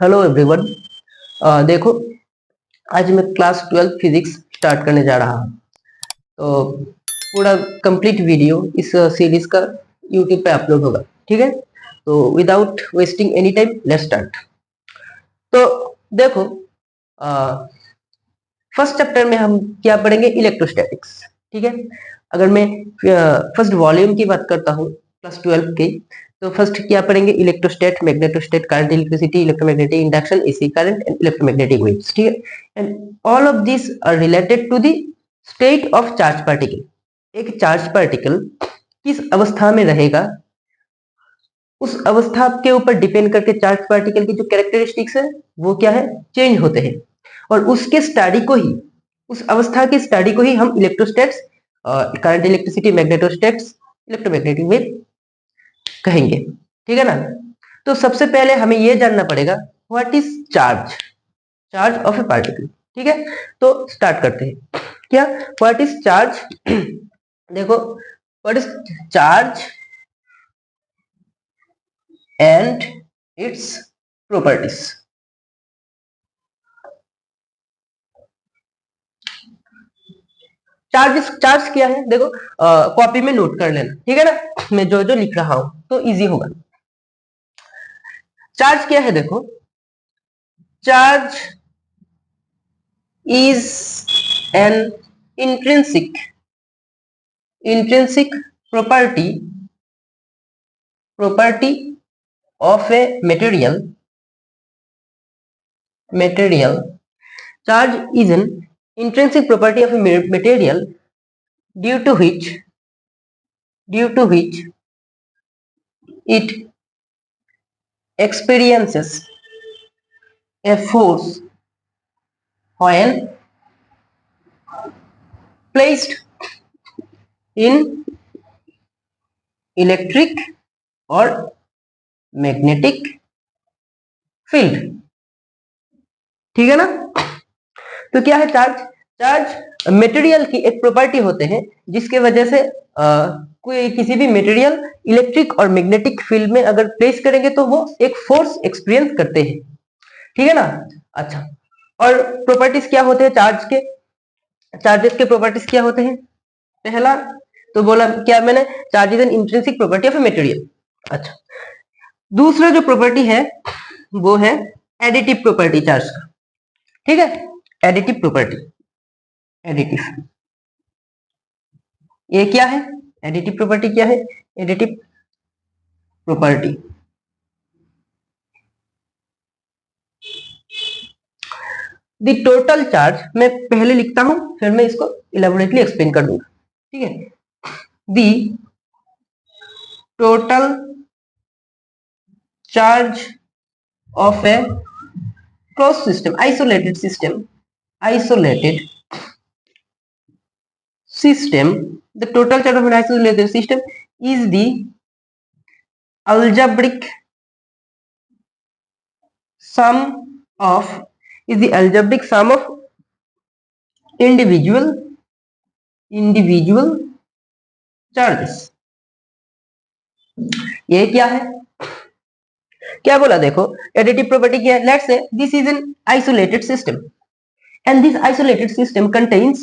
Hello everyone. देखो, आज मैं क्लास 12 फिजिक्स स्टार्ट करने जा रहा हूँ। तो पूरा कंप्लीट वीडियो इस सीरीज का यूट्यूब पे अपलोड होगा, ठीक है। तो without wasting any time let's start. तो देखो, फर्स्ट चैप्टर में हम क्या पढ़ेंगे? इलेक्ट्रोस्टैटिक्स, ठीक है। अगर मैं फर्स्ट वॉल्यूम की बात करता हूँ क्लास 12 की, तो फर्स्ट क्या पढ़ेंगे? Electrostat, magnetostat, current, electricity, electromagnetic induction, AC current and electromagnetic waves, ठीक है। And all of this are related to the state of charge particle. एक चार्ज पार्टिकल किस अवस्था में रहेगा, उस अवस्था के ऊपर डिपेंड करके चार्ज पार्टिकल की जो कैरेक्टरिस्टिक्स है वो क्या है? चेंज होते हैं। और उसके स्टडी को ही, उस अवस्था की स्टडी को ही हम इलेक्ट्रोस्टैट्स, करंट, इलेक्ट्रिसिटी, मैग्नेटोस्टैट्स, इलेक्ट्रोमैग्नेटिक वेव कहेंगे, ठीक है ना। तो सबसे पहले हमें यह जानना पड़ेगा what is charge, charge of A particle, ठीक है। तो स्टार्ट करते हैं। क्या व्हाट इज चार्ज? देखो, what is charge and its properties. Charge क्या है? देखो, कॉपी में नोट कर लेना, ठीक है ना। मैं जो जो लिख रहा हूं तो इजी होगा। चार्ज क्या है? देखो, charge is an intrinsic property of a material. Charge is an intrinsic property of a material due to which it experiences a force when placed in electric or magnetic field, ठीक है ना। तो क्या है charge? Charge material की एक property होते हैं जिसके वजह से कोई किसी भी मटेरियल इलेक्ट्रिक और मैग्नेटिक फील्ड में अगर प्लेस करेंगे तो वो एक फोर्स एक्सपीरियंस करते हैं, ठीक है ना। अच्छा, और प्रॉपर्टीज क्या होते हैं चार्ज के? चार्जेस के प्रॉपर्टीज क्या होते हैं? पहला तो बोला क्या मैंने? Charge is an intrinsic property of a material. अच्छा, दूसरा जो प्रॉपर्टी है वो है एडिटिव प्रॉपर्टी चार्ज का, ठीक है। एडिटिव प्रॉपर्टी, एडिटिव, ये क्या है? एडिटिव प्रॉपर्टी क्या है? Additive property the total charge, मैं पहले लिखता हूं फिर मैं इसको इलेबोरेटली एक्सप्लेन कर दूंगा, ठीक है। The total charge of A closed system, isolated system, the total charge of an isolated system is the algebraic sum of individual charges। ये क्या है? क्या बोला? देखो, एडिटिव प्रॉपर्टी क्या है? Let's say this is an isolated system and this isolated system contains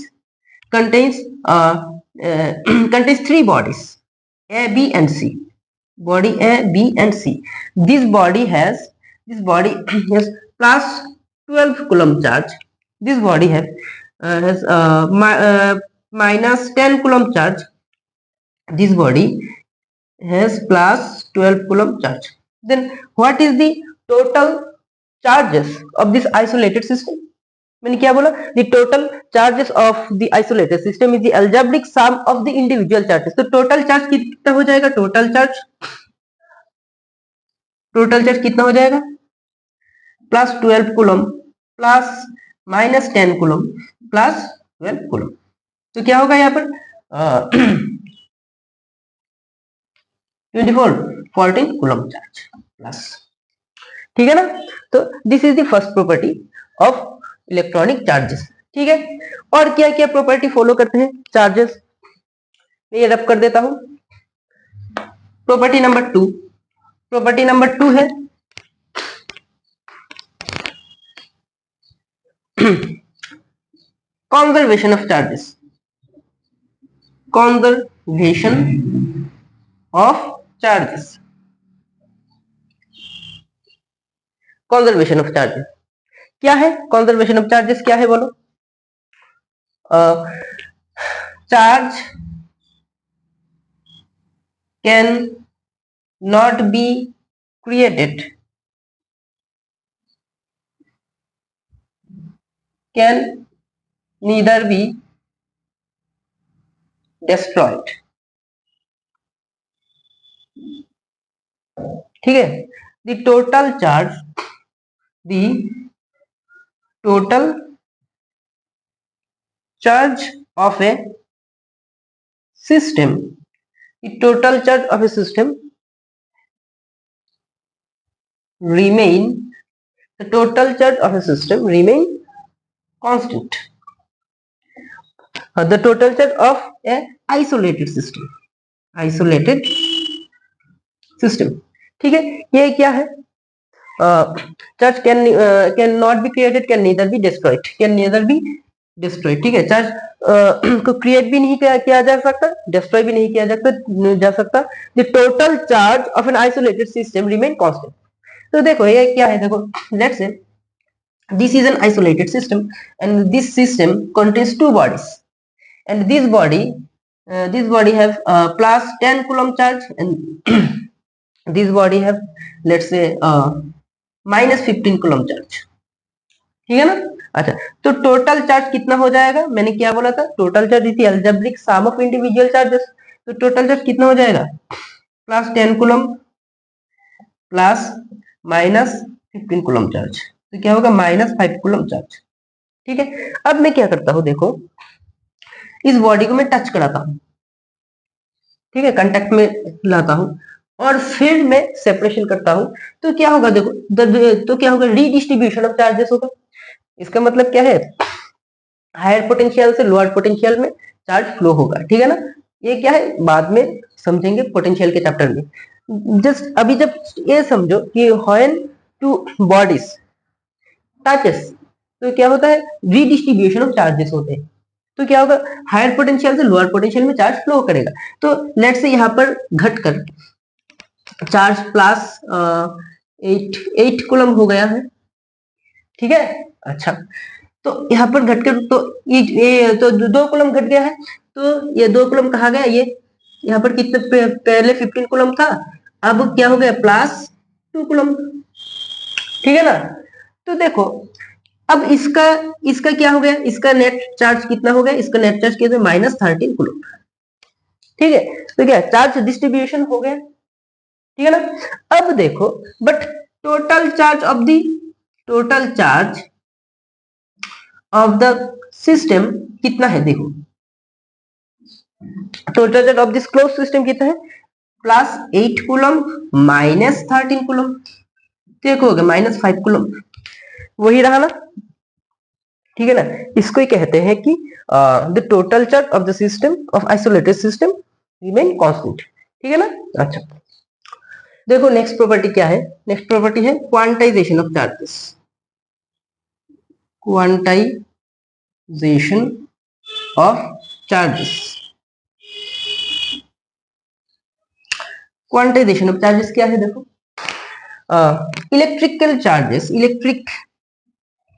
contains three bodies, A, B and C. Body A, B and C. This body has plus 12 coulomb charge. This body has minus 10 coulomb charge. This body has plus 12 coulomb charge. Then what is the total charges of this isolated system? मैंने क्या बोला? the total charges of the isolated system is the algebraic sum of the individual charges। तो total charge कितना हो जाएगा? Total charge कितना हो जाएगा? Plus 12 coulomb plus minus 10 coulomb plus 12 coulomb. तो क्या होगा यहाँ पर? 14 कूलम चार्ज प्लस, ठीक है ना। तो this is the first property of electronic charges, ठीक है। और क्या क्या प्रॉपर्टी फॉलो करते हैं चार्जेस? मैं ये रब कर देता हूं। प्रॉपर्टी नंबर टू है conservation of charges, conservation of charges, conservation of charges क्या है? conservation of charges क्या है बोलो? charge can not be created, can neither be destroyed, ठीक है? the total charge of a system, the total charge of a system remain, the total charge of a system remain constant, the total charge of a isolated system, ठीक है? ये क्या है? Charge can not be created, can neither be destroyed, ठीक है? Charge को create भी नहीं किया जा सकता, डिस्ट्रॉय भी नहीं किया जा सकता। The total charge of an isolated system remain constant. तो देखो ये क्या है, देखो let's say this is an isolated system and this system contains two bodies and this body have plus 10 coulomb charge and this body have let's say minus 15 coulomb charge, ठीक है ना? अच्छा, तो टोटल चार्ज कितना हो जाएगा? मैंने क्या बोला था? Total charge is the algebraic sum of individual charges. तो टोटल चार्ज कितना हो जाएगा? Plus 10 coulomb plus minus 15 coulomb charge, तो क्या होगा? माइनस 5 कूलम चार्ज, ठीक है? अब मैं क्या करता हूं, देखो इस बॉडी को मैं टच कराता हूं, ठीक है, कांटेक्ट में लाता हूं और फिर मैं सेपरेशन करता हूं, तो क्या होगा? देखो तो क्या होगा? रीडिस्ट्रीब्यूशन ऑफ चार्जेस होगा। इसका मतलब क्या है? हायर पोटेंशियल से लोअर पोटेंशियल में चार्ज फ्लो होगा, ठीक है ना? ये क्या है, बाद में समझेंगे पोटेंशियल के चैप्टर में। जस्ट अभी जब ये समझो कि व्हेन टू बॉडीज टचेस, तो क्या होता है? रीडिस्ट्रीब्यूशन ऑफ चार्जेस होते हैं। तो क्या होगा? हायर पोटेंशियल से लोअर पोटेंशियल में चार्ज फ्लो करेगा। तो लेट्स से यहाँ पर घटकर चार्ज प्लस 8 कूलम हो गया है, ठीक है? अच्छा, तो यहाँ पर घटकर तो ये तो 2 कूलम घट गया है, तो ये 2 कूलम कहा गया? ये यहाँ पर कितने पहले 15 कूलम था, अब क्या हो गया? प्लस 2 कूलम, ठीक है ना? तो देखो अब इसका क्या हो गया? इसका नेट चार्ज कितना हो गया? इसका नेट चार्ज कितना? माइनस 13 कूलम, ठीक है? तो क्या चार्ज डिस्ट्रीब्यूशन हो गया, ठीक है ना? अब देखो but total charge of the system कितना है? देखो total charge of this close system कितना है? प्लस 8 कूलम माइनस 13 कूलम, देखो हो गया माइनस 5 कूलम, वही रहा ना, ठीक है ना? इसको ही कहते हैं कि the total charge of the system of isolated system remain constant, ठीक है ना? अच्छा, देखो नेक्स्ट प्रॉपर्टी क्या है? नेक्स्ट प्रॉपर्टी है quantization of charges, quantization of charges, quantization of charges क्या है? देखो electric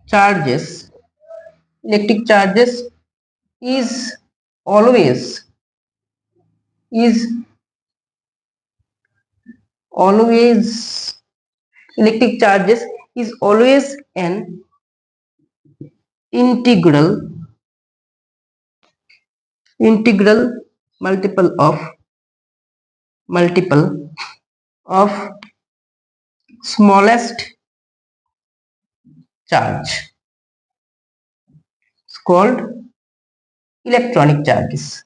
charges is always electric charges is always an integral multiple of smallest charge, it's called electronic charges,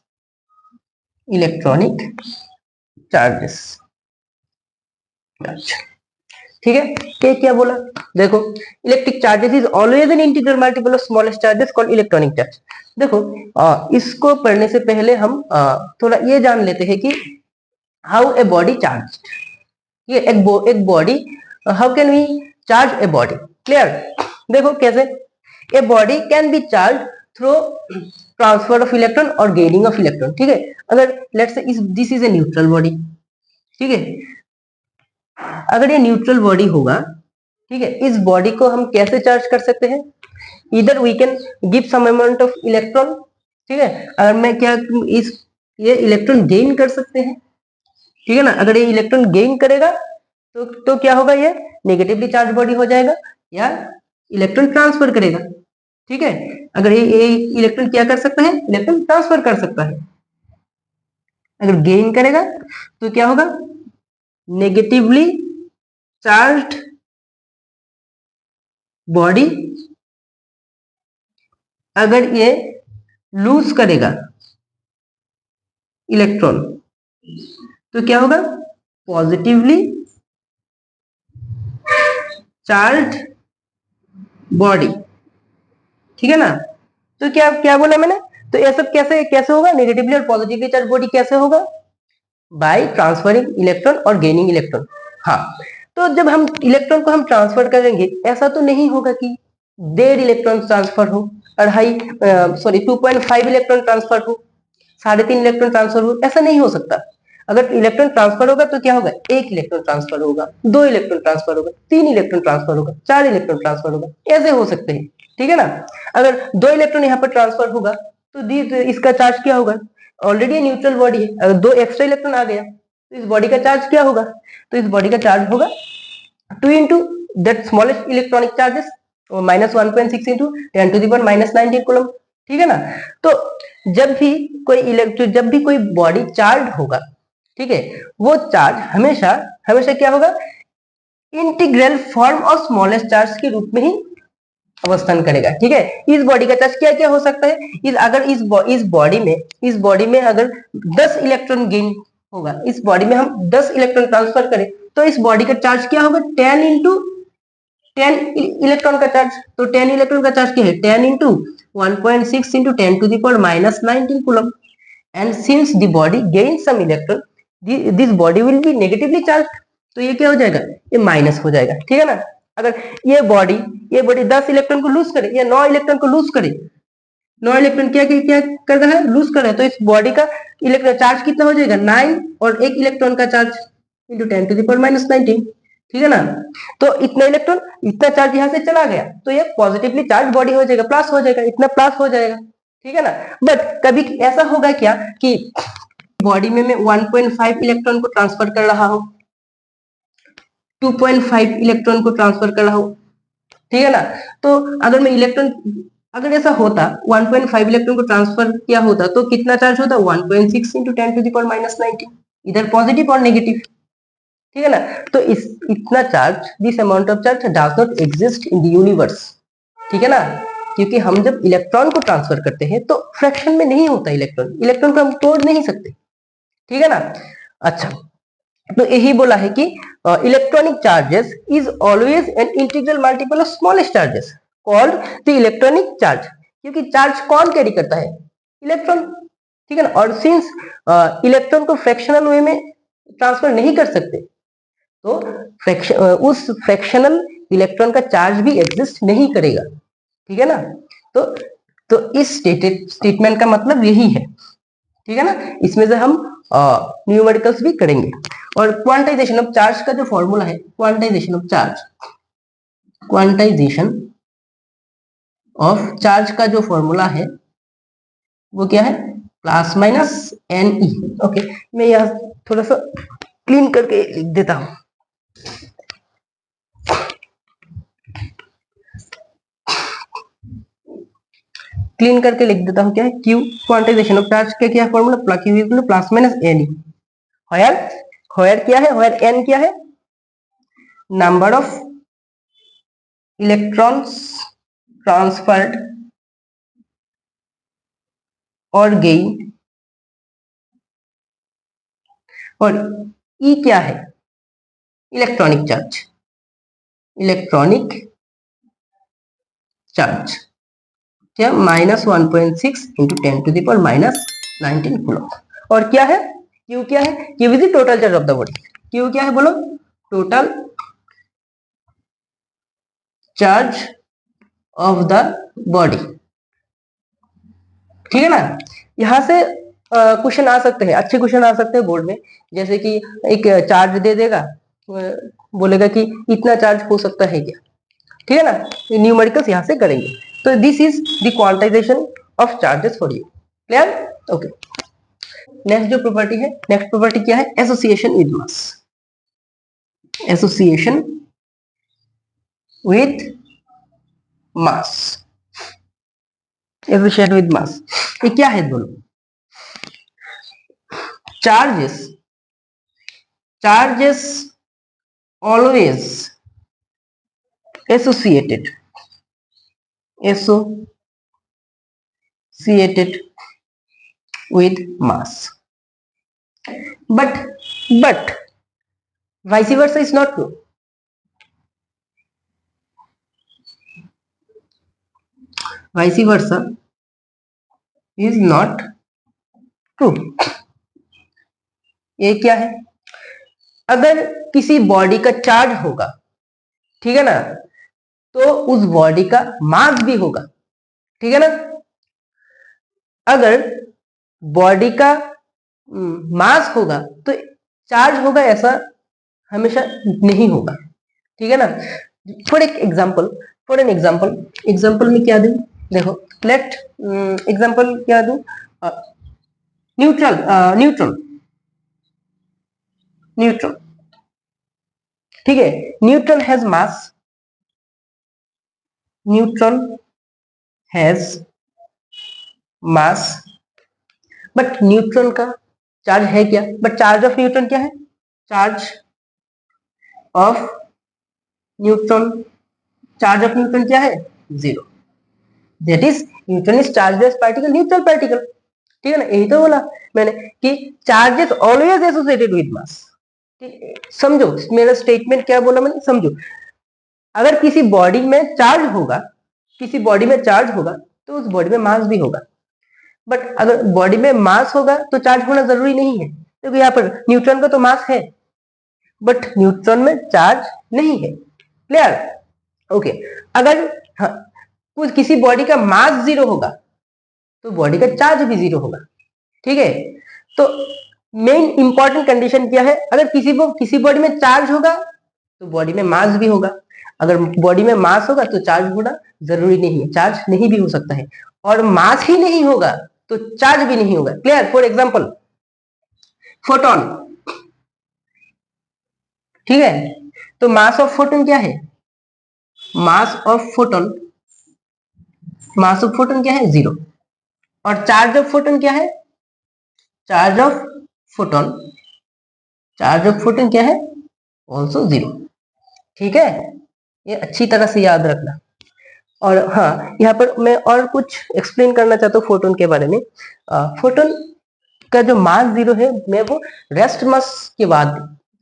ठीक है? ये क्या बोला? देखो electric charges is always an integral multiple of smallest charges called electronic charge. देखो इसको पढ़ने से पहले हम थोड़ा ये जान लेते हैं कि हाउ ए बॉडी चार्ज, ये एक body, how can we charge a body? Clear? देखो कैसे, a body can be charge through transfer of electron और गेनिंग ऑफ इलेक्ट्रॉन, ठीक है। अगर let's say this is a neutral body, ठीक है, अगर ये न्यूट्रल बॉडी होगा, ठीक है, इस बॉडी को हम कैसे चार्ज कर सकते हैं, इधर we can give some amount of electron, ठीक है, अगर मैं क्या इस ये इलेक्ट्रॉन गेन कर सकते हैं, ठीक है ना, अगर ये इलेक्ट्रॉन गेन करेगा तो क्या होगा, ये नेगेटिवली चार्ज बॉडी हो जाएगा या इलेक्ट्रॉन ट्रांसफर करेगा, ठीक है, अगर ये इलेक्ट्रॉन क्या कर सकता है, इलेक्ट्रॉन ट्रांसफर कर सकता है, अगर गेन करेगा तो क्या होगा, नेगेटिवली चार्ज्ड बॉडी, अगर ये लूज करेगा इलेक्ट्रॉन तो क्या होगा, पॉजिटिवली चार्ज बॉडी, ठीक है ना। तो क्या क्या बोला मैंने, तो ये सब कैसे कैसे होगा, नेगेटिवली और पॉजिटिवली चार्ज बॉडी कैसे होगा, बाय ट्रांसफरिंग इलेक्ट्रॉन और गेनिंग इलेक्ट्रॉन। हाँ, तो जब हम इलेक्ट्रॉन को हम ट्रांसफर करेंगे, ऐसा तो नहीं होगा कि 1.5 इलेक्ट्रॉन ट्रांसफर हो, 2.5 इलेक्ट्रॉन ट्रांसफर हो, 3.5 इलेक्ट्रॉन ट्रांसफर हो, ऐसा नहीं हो सकता। अगर इलेक्ट्रॉन ट्रांसफर होगा तो क्या होगा, 1 इलेक्ट्रॉन ट्रांसफर होगा, 2 इलेक्ट्रॉन ट्रांसफर होगा, 3 इलेक्ट्रॉन ट्रांसफर होगा, 4 इलेक्ट्रॉन ट्रांसफर होगा, ऐसे हो सकते हैं, ठीक है ना। अगर 2 इलेक्ट्रॉन यहाँ पर ट्रांसफर होगा तो इसका चार्ज क्या होगा, ऑलरेडी न्यूट्रल बॉडी है, अगर 2 एक्स्ट्रा इलेक्ट्रॉन आ गया तो इस बॉडी का चार्ज क्या होगा, तो इस बॉडी का चार्ज होगा 2 into that smallest electronic charges, -1.6 into 10⁻⁻19 coulomb, ठीक है ना। तो जब भी कोई बॉडी चार्ज होगा, ठीक है, वो चार्ज हमेशा हमेशा क्या होगा, इंटीग्रल फॉर्म और स्मॉलेस्ट चार्ज के रूप में ही अवस्थान करेगा, ठीक है। इस बॉडी का चार्ज क्या क्या हो सकता है, अगर इस बॉडी में अगर 10 इलेक्ट्रॉन गेन होगा, इस बॉडी में हम 10 इलेक्ट्रॉन ट्रांसफर करें तो इस बॉडी का चार्ज क्या होगा, 10 into 10 इलेक्ट्रॉन का चार्ज, तो 10 इलेक्ट्रॉन का चार्ज क्या है, 10 into 1.6 into 10⁻⁻19 coulomb, and since the body gain some electron, this body will be negatively charge, तो ये क्या हो जाएगा, ये माइनस हो जाएगा, ठीक है ना। अगर ये बॉडी 10 इलेक्ट्रॉन को लूज करे या 9 इलेक्ट्रॉन को लूज करे, 9 इलेक्ट्रॉन क्या क्या कर रहा है, लूज कर रहा है, तो इस बॉडी का इलेक्ट्रॉन चार्ज कितना हो जाएगा, 9, और 1 इलेक्ट्रॉन का चार्ज इंटू 10⁻⁻19, ठीक है ना। तो इतना इलेक्ट्रॉन, इतना चार्ज यहाँ से चला गया तो ये पॉजिटिवली चार्ज बॉडी हो जाएगा, प्लस हो जाएगा, इतना प्लस हो जाएगा, ठीक है ना। बट कभी ऐसा होगा क्या कि बॉडी में मैं 1.5 इलेक्ट्रॉन को ट्रांसफर कर रहा हूं, 2.5 इलेक्ट्रॉन को ट्रांसफर कर रहा हूं, ठीक है ना। तो अगर ऐसा होता 1.5 इलेक्ट्रॉन को ट्रांसफर किया होता तो कितना चार्ज होता, 1.6 into 10⁻⁻19, इधर पॉजिटिव और नेगेटिव, ठीक है ना। तो इतना charge, this amount of charge does not exist in the universe, ठीक है ना, क्योंकि हम जब इलेक्ट्रॉन को ट्रांसफर करते हैं तो फ्रैक्शन में नहीं होता इलेक्ट्रॉन को हम तोड़ नहीं सकते, ठीक है ना। अच्छा, तो यही बोला है कि electronic charges is always an integral multiple of smallest charges called the electronic charge, क्योंकि चार्ज कौन कैरी करता है, इलेक्ट्रॉन, ठीक है ना। और सिंस इलेक्ट्रॉन को फ्रैक्शनल वे में ट्रांसफर नहीं कर सकते तो उस फ्रैक्शनल इलेक्ट्रॉन का चार्ज भी एग्जिस्ट नहीं करेगा, ठीक है ना। तो इस स्टेटमेंट का मतलब यही है, ठीक है ना। इसमें से हम न्यूमेरिकल्स भी करेंगे। और क्वांटाइजेशन ऑफ चार्ज का जो फॉर्मूला है, क्वांटाइजेशन ऑफ चार्ज का जो फॉर्मूला है वो क्या है, plus minus N e. Okay, मैं यहाँ थोड़ा सा क्लीन करके लिख देता हूं। क्लीन करके लिख देता हूं, क्या है, क्यू, क्वांटाइजेशन ऑफ चार्ज का क्या formula, Q equal to plus minus N E. Where क्या है, होयर एन क्या है, नंबर ऑफ इलेक्ट्रॉन्स ट्रांसफर्ड और गेन, और ई क्या है, इलेक्ट्रॉनिक चार्ज क्या, -1.6 into 10⁻⁻19 कूलम। और क्या है, क्यू क्या है, Q is the total charge of the body, Q क्या है बोलो, total charge of the body. ठीक है ना। यहां से क्वेश्चन आ सकते हैं, अच्छे क्वेश्चन आ सकते हैं बोर्ड में, जैसे कि एक चार्ज दे देगा, बोलेगा कि इतना चार्ज हो सकता है क्या। ठीक है ना, न्यूमेरिकल्स यहां से करेंगे। तो this is the quantization of charges for you. Clear? Okay. Next जो प्रॉपर्टी है, नेक्स्ट प्रॉपर्टी क्या है? Association with mass. Association with mass, association with mass, ये क्या है बोलो? charges always associated with mass, but vice versa is not true. Vice versa is not true. ये क्या है? अगर किसी बॉडी का चार्ज होगा, ठीक है ना, तो उस बॉडी का मास भी होगा। ठीक है ना। अगर बॉडी का मास होगा तो चार्ज होगा, ऐसा हमेशा नहीं होगा। ठीक है ना। फॉर एन एग्जाम्पल में क्या दूं? देखो, लेट एग्जाम्पल क्या दूं? न्यूट्रॉन। ठीक है, neutron has mass, but neutron का चार्ज है क्या? बट चार्ज ऑफ न्यूट्रॉन क्या है? चार्ज ऑफ न्यूट्रॉन क्या है? 0। That is neutron is chargeless particle, neutral particle. ठीक है ना, यही तो बोला मैंने कि charges always associated with mass. समझो मेरा स्टेटमेंट क्या बोला मैंने, समझो। अगर किसी बॉडी में चार्ज होगा, तो उस बॉडी में मास भी होगा। बट अगर बॉडी में मास होगा तो चार्ज होना जरूरी नहीं है, क्योंकि यहाँ पर न्यूट्रॉन का तो मास है, बट न्यूट्रॉन में चार्ज नहीं है। क्लियर? ओके। अगर कुछ किसी बॉडी का मास 0 होगा तो बॉडी का चार्ज भी 0 होगा। ठीक है। तो मेन इंपॉर्टेंट कंडीशन क्या है? अगर किसी बॉडी में चार्ज होगा तो बॉडी में मास भी होगा। अगर बॉडी में मास होगा तो चार्ज होना जरूरी नहीं है, चार्ज नहीं भी हो सकता है। और मास ही नहीं होगा तो चार्ज भी नहीं होगा। क्लियर? For example photon. ठीक है, तो मास ऑफ फोटोन क्या है? मास ऑफ फोटोन क्या है? 0। और चार्ज ऑफ फोटोन क्या है? चार्ज ऑफ फोटोन क्या है? ऑल्सो 0। ठीक है, ये अच्छी तरह से याद रखना। और हाँ, यहाँ पर मैं और कुछ एक्सप्लेन करना चाहता हूँ फोटोन के बारे में। फोटोन का जो मास 0 है, मैं वो रेस्ट मास की बात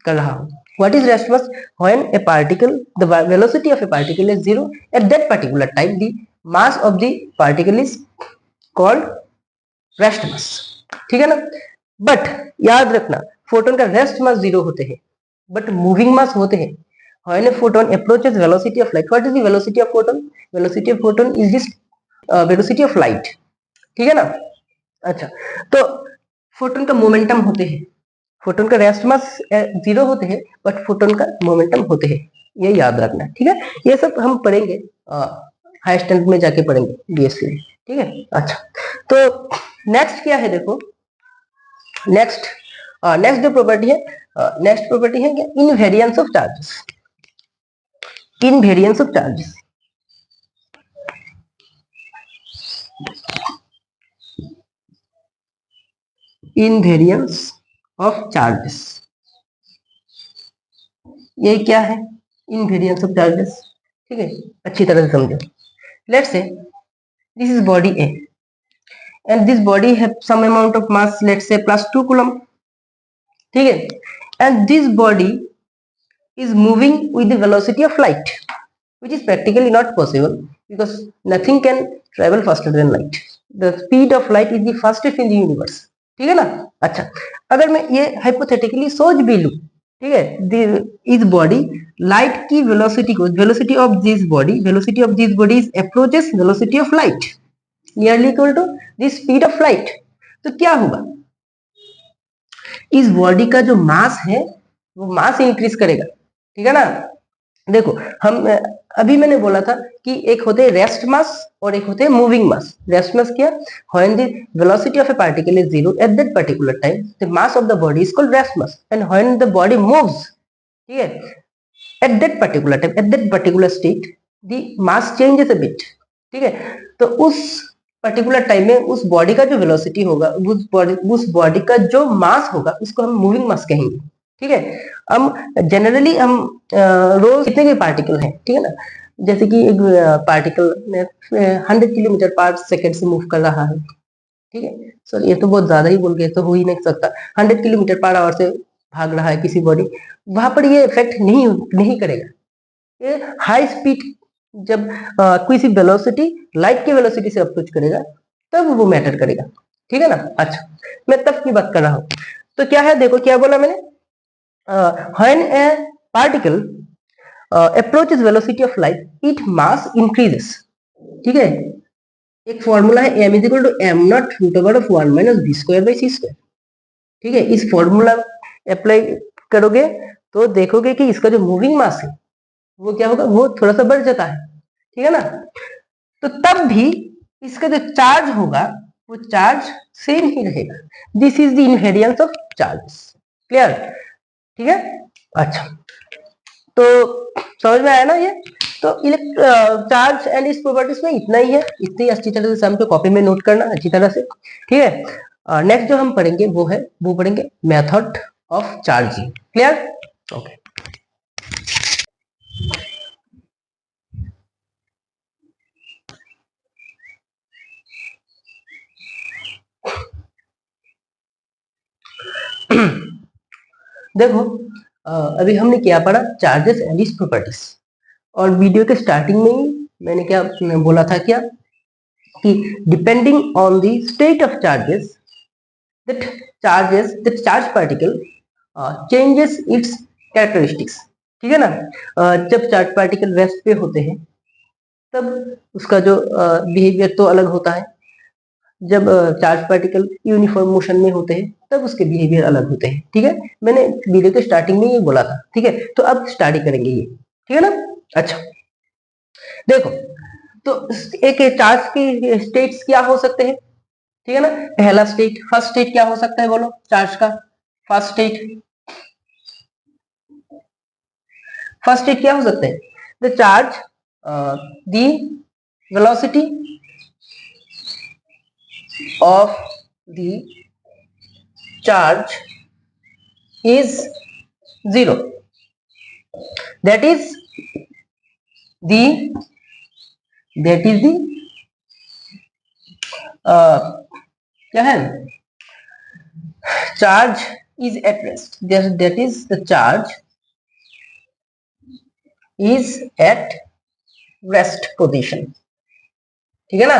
कर रहा हूँ। What is rest mass? When a particle, the velocity of a particle is 0 at that particular time, the mass of the particle is called rest mass. ठीक है ना। बट याद रखना, फोटोन का रेस्ट मास 0 होते हैं, बट मूविंग मास होते हैं। When a photon approaches velocity of light, what is the velocity of photon? Velocity of photon is this velocity of light. ठीक है ना। अच्छा, तो फोटोन का मोमेंटम होते हैं, फोटोन का रेस्ट मास 0 होते हैं, बट फोटोन का मोमेंटम होते हैं। ये याद रखना। ठीक है, ये सब हम पढ़ेंगे हाई स्टैंडर्ड में जाके पढ़ेंगे बीएससी में। ठीक है। अच्छा, तो नेक्स्ट क्या है? देखो, नेक्स्ट जो प्रॉपर्टी है, नेक्स्ट प्रॉपर्टी है क्या? Invariance of charges. Invariance of charges, invariance of charges, ये क्या है? Invariance of charges. ठीक है, अच्छी तरह से समझो। Let's say this is body A and this body have some amount of mass, let's say +2 coulomb. ठीक है, and this body is moving with the velocity of light, which is practically not possible because nothing can travel faster than light. The speed of light is the fastest in the universe. ठीक है ना। अच्छा, अगर मैं ये hypothetically सोच भी लूं ठीक है, इस बॉडी लाइट की वेलोसिटी को, velocity of this body is approaches velocity of light nearly equal to the speed of light. तो क्या होगा, इस बॉडी का जो मास है वो मास इंक्रीज करेगा, ठीक है ना। देखो हम अभी मैंने बोला था कि एक होते हैं रेस्ट मास और एक होते हैं मूविंग मास। रेस्ट मास क्या, when the velocity of A particle is zero at that particular time the mass of the body is called rest mass, and when the body moves, ठीक है, at that particular time at that particular state the mass changes a bit, ठीक है। तो उस particular time में उस body का जो वेलोसिटी होगा, उस बॉडी का जो मास होगा उसको हम मूविंग मास कहेंगे, ठीक है। हम जनरली हम रोज कितने के पार्टिकल हैं, ठीक है ना, जैसे कि एक पार्टिकल 100 किलोमीटर पर सेकेंड से मूव कर रहा है, ठीक है। सर ये तो बहुत ज्यादा ही बोल गए, तो हो ही नहीं सकता। 100 किलोमीटर पर आवर से भाग रहा है किसी बॉडी, वहां पर ये इफेक्ट नहीं करेगा। ये हाई स्पीड जब कोई सी वेलोसिटी लाइट की वेलोसिटी से अप्रोच करेगा तब वो मैटर करेगा, ठीक है ना। अच्छा, मैं तब की बात कर रहा हूं। तो क्या है, देखो क्या बोला मैंने, when a particle approaches velocity of light it mass increases, ठीक है। एक फॉर्मूला है m is equal to m not root over of 1 minus b square by c square, ठीक है। इस फॉर्मूला अप्लाई करोगे तो देखोगे कि इसका जो मूविंग मास है वो क्या होगा, वो थोड़ा सा बढ़ जाता है, ठीक है ना। तो तब भी इसका जो चार्ज होगा वो चार्ज सेम ही रहेगा। This is the invariance of charges, clear, ठीक है। अच्छा, तो समझ में आया ना ये। तो चार्ज एंड इस प्रॉपर्टीज में इतना ही है, इतनी अच्छी तरह से हमको कॉपी में नोट करना अच्छी तरह से, ठीक है। नेक्स्ट जो हम पढ़ेंगे वो पढ़ेंगे method of charging, clear, okay. देखो अभी हमने क्या पढ़ा, चार्जेस एंड इस प्रॉपर्टीज, और वीडियो के स्टार्टिंग में ही मैंने क्या बोला था, क्या कि depending on the state of charges that charge particle changes it's characteristics, ठीक है ना। जब चार्ज पार्टिकल रेस्ट पे होते हैं तब उसका जो बिहेवियर तो अलग होता है, जब चार्ज पार्टिकल यूनिफॉर्म मोशन में होते हैं तब उसके बिहेवियर अलग होते हैं, ठीक है। मैंने वीडियो के स्टार्टिंग में ये बोला था, ठीक है। तो अब स्टार्ट करेंगे ये, ठीक है ना। अच्छा, देखो तो एक चार्ज की स्टेट्स क्या हो सकते हैं, ठीक है ना। पहला स्टेट, फर्स्ट स्टेट क्या हो सकता है, बोलो चार्ज का फर्स्ट स्टेट, फर्स्ट स्टेट क्या हो सकता है, the charge the velocity of the charge is 0, that is the क्या है, charge is at rest, that is the charge is at rest position, ठीक है ना।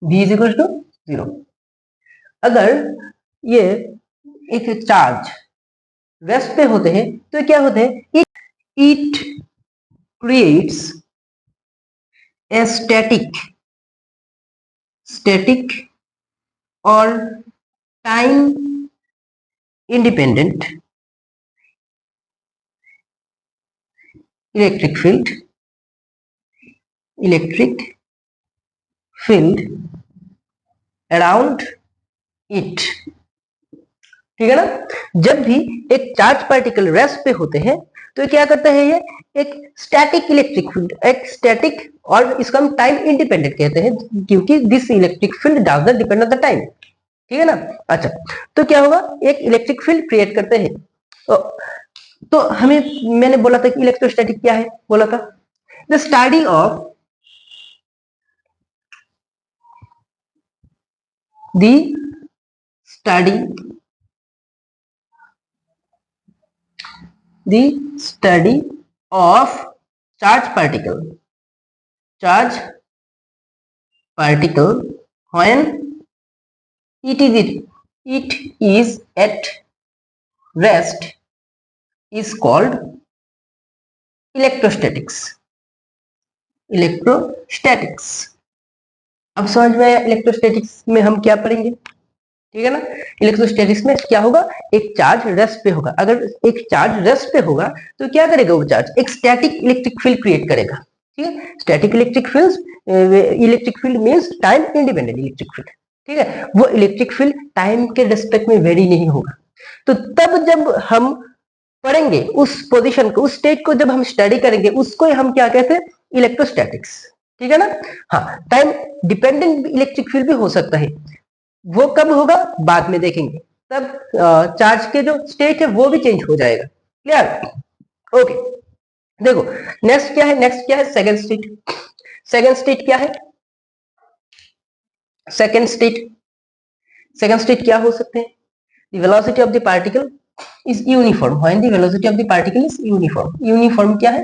v is equal to 0। अगर ये एक चार्ज रेस्ट पे होते हैं तो क्या होते हैं, इट क्रिएट्स ए स्टैटिक और time independent electric field around it, ठीक है ना। जब भी एक चार्ज पार्टिकल रेस्ट पे होते हैं तो क्या करता है, ये एक स्टैटिक इलेक्ट्रिक फील्ड, एक स्टैटिक, और इसको हम टाइम इंडिपेंडेंट कहते हैं क्योंकि this electric field does not depend on the time, ठीक है ना। अच्छा, तो क्या होगा, एक इलेक्ट्रिक फील्ड क्रिएट करते हैं। तो हमें, मैंने बोला था कि इलेक्ट्रोस्टैटिक क्या है, बोला था the study of the study of charge particle when it is at rest is called electrostatics. Electrostatics, अब समझ में आया इलेक्ट्रोस्टैटिक्स में हम क्या पढ़ेंगे, ठीक है ना। इलेक्ट्रोस्टैटिक्स में क्या होगा, एक चार्ज रेस्ट पे होगा। अगर एक चार्ज रेस्ट पे होगा तो क्या करेगा वो चार्ज, एक स्टैटिक इलेक्ट्रिक फील्ड क्रिएट करेगा, ठीक है। Static electric field means time independent electric field, ठीक है। वो इलेक्ट्रिक फील्ड टाइम के रिस्पेक्ट में वेरी नहीं होगा। तो तब जब हम पढ़ेंगे उस पोजीशन को, उस स्टेट को जब हम स्टडी करेंगे, उसको हम क्या कहते हैं, इलेक्ट्रोस्टैटिक्स, ठीक है ना। हाँ, टाइम डिपेंडेंट इलेक्ट्रिक फील्ड भी हो सकता है, वो कब होगा बाद में देखेंगे, तब चार्ज के जो स्टेट है वो भी चेंज हो जाएगा। Clear, okay. देखो नेक्स्ट क्या है, नेक्स्ट क्या है, सेकंड स्टेट। सेकंड स्टेट क्या है, सेकंड स्टेट क्या हो सकते हैं, the velocity of the particle is uniform when the velocity of the particle is uniform क्या है,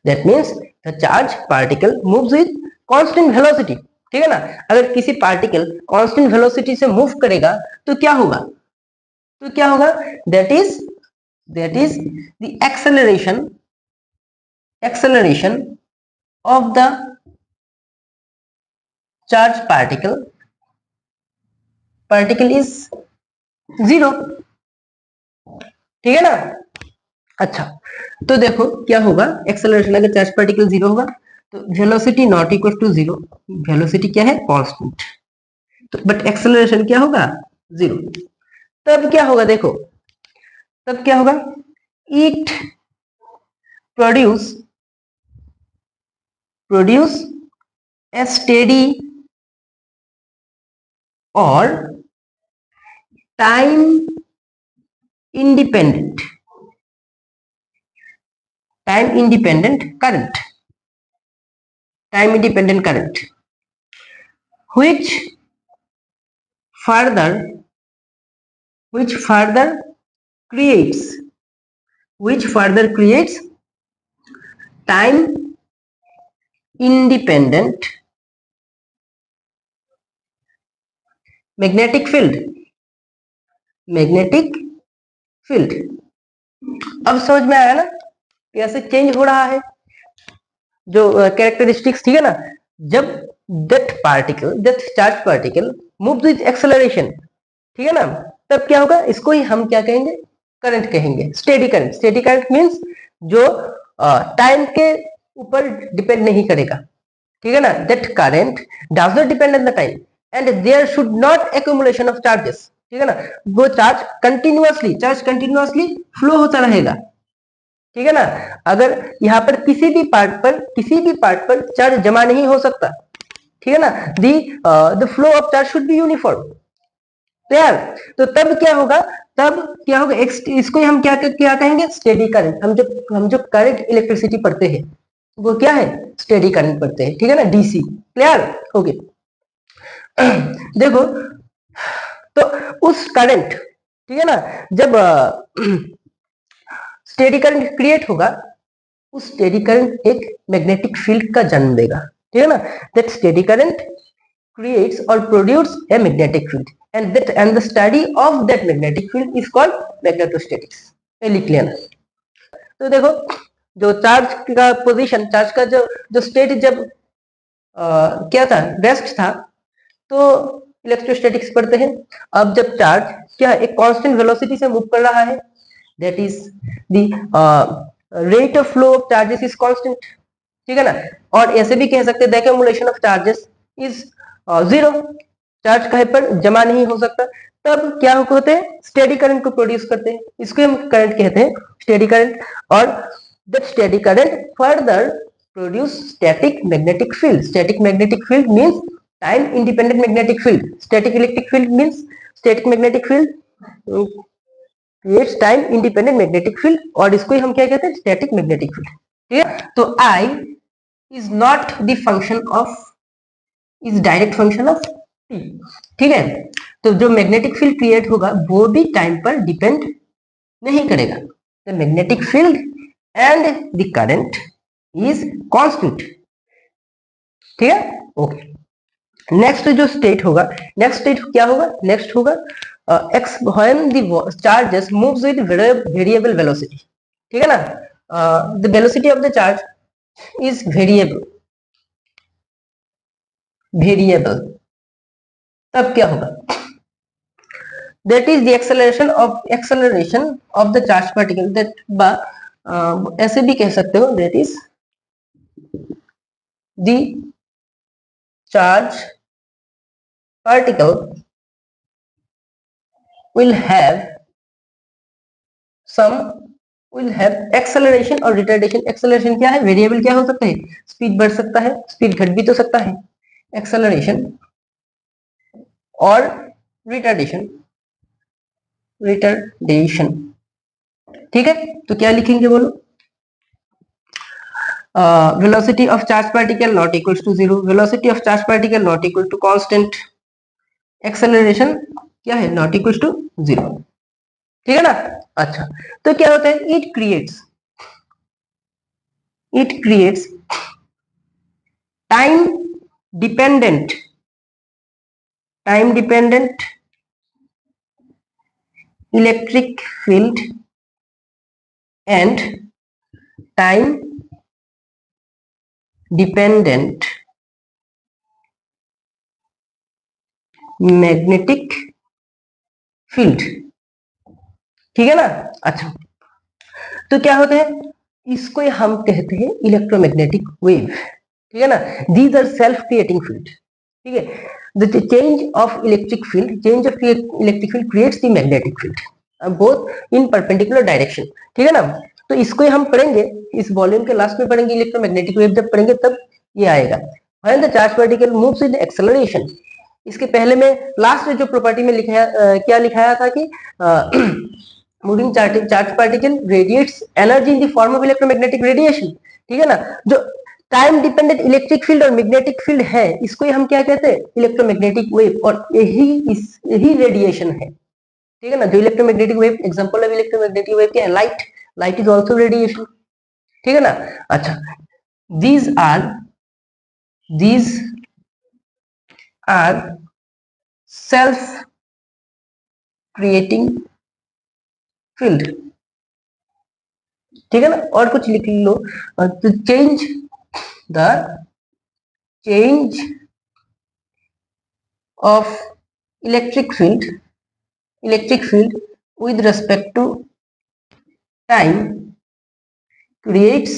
that means the charge particle moves with constant velocity, ठीक है ना। अगर किसी पार्टिकल कांस्टेंट वेलोसिटी से मूव करेगा तो क्या होगा, that is the acceleration of the charge particle is zero, ठीक है ना। अच्छा, तो देखो क्या होगा, एक्सेलरेशन अगर चार्ज पार्टिकल जीरो होगा तो velocity not equal to zero, velocity क्या है, कांस्टेंट, तो बट एक्सेलरेशन क्या होगा, जीरो। तब क्या होगा, देखो तब क्या होगा, इट प्रोड्यूस ए स्टेडी और time independent current which further creates time independent magnetic field। अब समझ में आया ना कैसे चेंज हो रहा है जो कैरेक्टरिस्टिक्स, ठीक है ना। जब that charge particle moves with acceleration, ठीक है ना, तब क्या होगा, इसको ही हम क्या कहेंगे, करंट कहेंगे, स्टेडी करंट मींस जो टाइम के ऊपर डिपेंड नहीं करेगा, ठीक है ना। That current does not depend on the time and there should not accumulation of charges, ठीक है ना। वो चार्ज कंटिन्यूअसली फ्लो होता रहेगा, ठीक है ना। अगर यहाँ पर किसी भी पार्ट पर चार्ज जमा नहीं हो सकता, ठीक है ना। The flow of charge should be uniform. तो यार, तो तब क्या होगा, इसको हम क्या कहेंगे, स्टेडी करंट। हम जो करंट इलेक्ट्रिसिटी पढ़ते हैं वो क्या है, स्टेडी करंट पढ़ते हैं, ठीक है ना, डीसी। Clear, okay. देखो तो उस करंट, ठीक है ना, जब स्टेडी करंट क्रिएट होगा, उस स्टेडी करंट एक मैग्नेटिक फील्ड का जन्म देगा, ठीक है ना। That steady current creates or produce a magnetic field and the study of that magnetic field is called magnetostatics। लिख लेना। तो देखो जो चार्ज का पोजीशन, चार्ज का जो स्टेट जब क्या था, रेस्ट था, तो इलेक्ट्रोस्टैटिक्स पढ़ते हैं। अब जब चार्ज क्या एक कांस्टेंट वेलोसिटी से मूव कर रहा है, that is the rate of flow of charges is constant, ठीक है ना। और ऐसे भी कह सकते हैं the accumulation of charges is zero, charge कहीं पर जमा नहीं हो सकता। तब क्या होते हैं, स्टेडी करंट को प्रोड्यूस करते हैं, इसको हम करंट कहते हैं, स्टेडी करंट। और that steady current further produce static magnetic field means time independent magnetic field. Static electric field means static magnetic field creates time independent magnetic field, और इसको ही हम क्या कहते हैं, स्टैटिक मैग्नेटिक फील्ड, ठीक है। तो I is not the function of, is direct function of T, ठीक है। तो जो मैग्नेटिक फील्ड क्रिएट होगा वो भी टाइम पर डिपेंड नहीं करेगा। The magnetic field and the current is constant, ठीक है, ओके। नेक्स्ट जो स्टेट होगा, नेक्स्ट स्टेट क्या होगा, नेक्स्ट होगा x when the charges moves with variable velocity, ठीक है ना, the velocity of the charge is variable, तब क्या होगा, that is the acceleration of the charged particle, ऐसे भी कह सकते हो, that is the charged particle will have acceleration और retardation. acceleration क्या है, वेरिएबल क्या हो सकता है, स्पीड बढ़ सकता है, स्पीड घट भी तो सकता है, acceleration और रिटार्डेशन, ठीक है। तो क्या लिखेंगे बोलो, velocity of charged particle not equals to 0, velocity of charged particle not equal to constant, acceleration क्या है, not equals to 0, ठीक है ना। अच्छा, तो क्या होता है, it creates time dependent electric field and time dependent magnetic field, ठीक है ना। अच्छा, तो क्या होता है, इसको हम कहते हैं इलेक्ट्रोमैग्नेटिक वेव, ठीक है ना। These are self creating field, ठीक है। The change of electric field creates the magnetic field both in perpendicular direction, ठीक है ना। तो इसको हम पढ़ेंगे, इस वॉल्यूम के लास्ट में पढ़ेंगे, इलेक्ट्रोमैग्नेटिक वेव जब पढ़ेंगे तब ये आएगा। When the charge particle moves with acceleration, इसके पहले में लास्ट में जो प्रॉपर्टी में क्या लिखाया था कि moving charge particle radiates energy in the form of electromagnetic radiation, ठीक है ना। जो टाइम डिपेंडेंट इलेक्ट्रिक फील्ड और मैग्नेटिक फील्ड है, इसको हम क्या कहते हैं, इलेक्ट्रोमैग्नेटिक वेव, और यही रेडिएशन है, ठीक है ना। जो electromagnetic wave, example of electromagnetic wave क्या है, लाइट इज आल्सो रेडिएशन, ठीक है ना। अच्छा, these are self creating field, ठीक है ना। और कुछ लिख लो, तो change of electric field with respect to time creates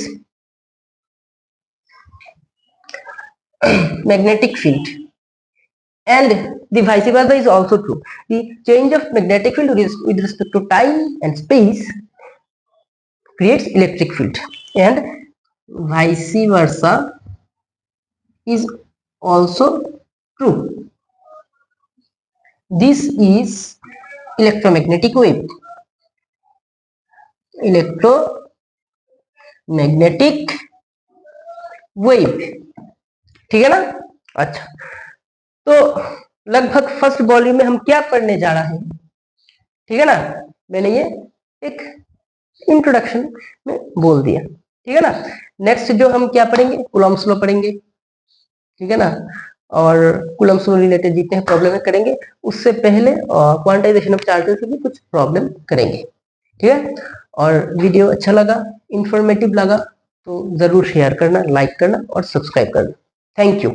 magnetic field, and the vice versa is also true. The change of magnetic field with respect to time and space creates electric field, and vice versa is also true. This is electromagnetic wave, ठीक है ना। अच्छा, तो लगभग first volume में हम क्या पढ़ने जा रहे हैं, ठीक है ना। मैंने ये एक इंट्रोडक्शन में बोल दिया, ठीक है ना। नेक्स्ट जो हम क्या पढ़ेंगे, कूलम्ब्स लॉ पढ़ेंगे, ठीक है ना। और कूलम्ब्स लॉ रिलेटेड जितने प्रॉब्लम करेंगे, उससे पहले क्वांटाइजेशन ऑफ चार्जेस से भी कुछ प्रॉब्लम करेंगे, ठीक है। और वीडियो अच्छा लगा, इंफॉर्मेटिव लगा तो जरूर शेयर करना, लाइक करना और सब्सक्राइब करना। Thank you.